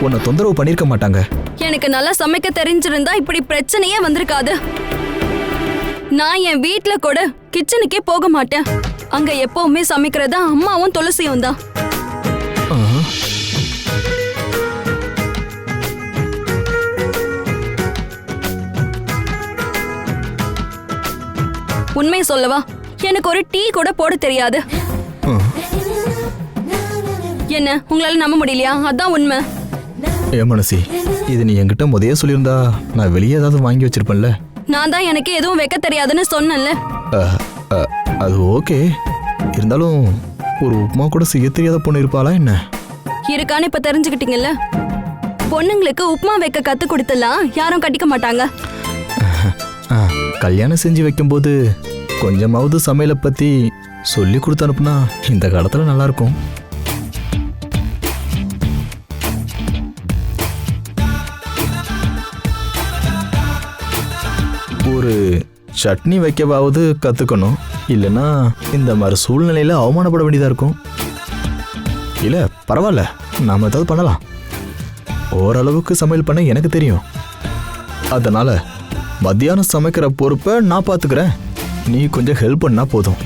உன்னை தொந்தரவு பண்ணிருக்க மாட்டாங்க. எனக்கு நல்லா சமைக்க தெரிஞ்சிருந்தா இப்படி பிரச்சனையே வந்திருக்காது. நான் என் வீட்ல கூட கிச்சனுக்கே போக மாட்டேன். அங்க எப்பவுமே சமைக்கிறது அம்மாவும் துளசியும் தான். உண்மையை சொல்லவா, எனக்கு ஒரு டீ கூட போட தெரியாது. என்ன உங்களால நம்ப முடியலையா? அதான் உண்மை. ஏ மனசி, இது நீ என்கிட்ட முதயே சொல்லியிருந்தா நான் வெளியே ஏதாவது வாங்கி வச்சிருப்பேன்ல. நான் தான் எனக்கு எதுவும் வைக்க தெரியாதுன்னு சொன்னேன்ல. அது ஓகே, இருந்தாலும் ஒரு உப்புமா கூட செய்ய தெரியாத பொண்ணு இருப்பாளா என்ன? இருக்கான்னு இப்ப தெரிஞ்சுக்கிட்டீங்கல்ல. பொண்ணுங்களுக்கு உப்புமா வைக்க கத்து கொடுத்தலாம் யாரும் கட்டிக்க மாட்டாங்க. கல்யாணம் செஞ்சு வைக்கும்போது கொஞ்சமாவது சமையலை பத்தி சொல்லி கொடுத்து அனுப்புனா இந்த காலத்துல நல்லா இருக்கும். ஒரு சட்னி வைக்கவாவது கத்துக்கணும், இல்லைன்னா இந்த மாதிரி சூழ்நிலையில அவமானப்பட வேண்டியதா இருக்கும். இல்ல பரவாயில்ல, நாம ஏதாவது பண்ணலாம். ஓரளவுக்கு சமையல் பண்ண எனக்கு தெரியும். அதனால மத்தியானம் சமைக்கிற பொறுப்பை நான் பார்த்துக்கிறேன், நீ கொஞ்சம் ஹெல்ப் பண்ணா போதும்.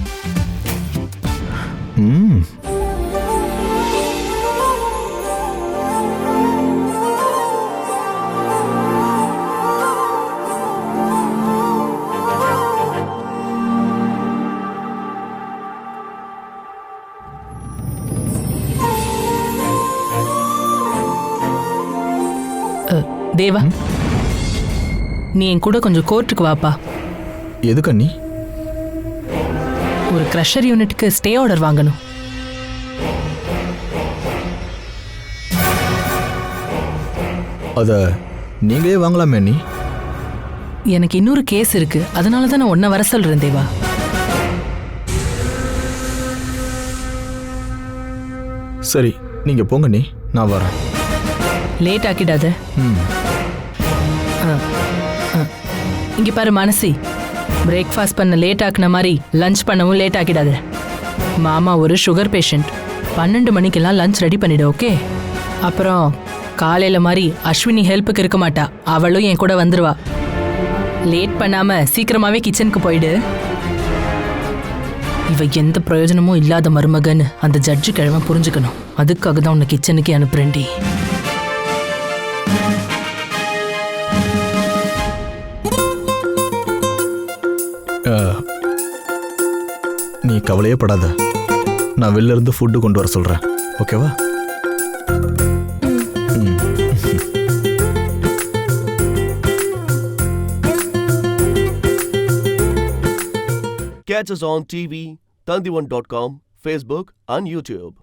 தேவா, நீ என் கூட கொஞ்சம் கோர்ட்டுக்கு வாப்பா. எதுக்கு அண்ணி? ஒரு க்ரஷர் யூனிட்டுக்கு ஸ்டே ஆர்டர் வாங்கணும். அத நீங்களே வாங்கலாமே அண்ணி. எனக்கு இன்னொரு கேஸ் இருக்கு, அதனால தான் நான் உன்னை வர சொல்றேன் தேவா. சரி, நீங்க போங்க அண்ணி, நான் வரேன். லேட் ஆக்கிடாத. இங்க பாரு மனசி, பிரேக்ஃபாஸ்ட் பண்ண லேட் ஆக்குன மாதிரி லஞ்ச் பண்ணவும் லேட் ஆக்கிடாத. மாமா ஒரு சுகர் பேஷண்ட், 12 மணிக்கெல்லாம் லஞ்ச் ரெடி பண்ணிடு. ஓகே? அப்புறம் காலையில மாதிரி அஸ்வினி ஹெல்ப்புக்கு இருக்க மாட்டா, அவளும் என் கூட வந்துருவா. லேட் பண்ணாம சீக்கிரமாவே கிச்சனுக்கு போயிடு. இவ எந்த பிரயோஜனமும் இல்லாத மருமகன்னு அந்த ஜட்ஜு கிழமை புரிஞ்சுக்கணும். அதுக்காக தான் உன்னை கிச்சனுக்கே அனுப்புறேன்டி. நீ கவலையே படாத, நான் வெளில இருந்து ஃபுட்டு கொண்டு வர சொல்றேன். ஓகேவா? Catch us on TV, Tandivan.com, Facebook and YouTube.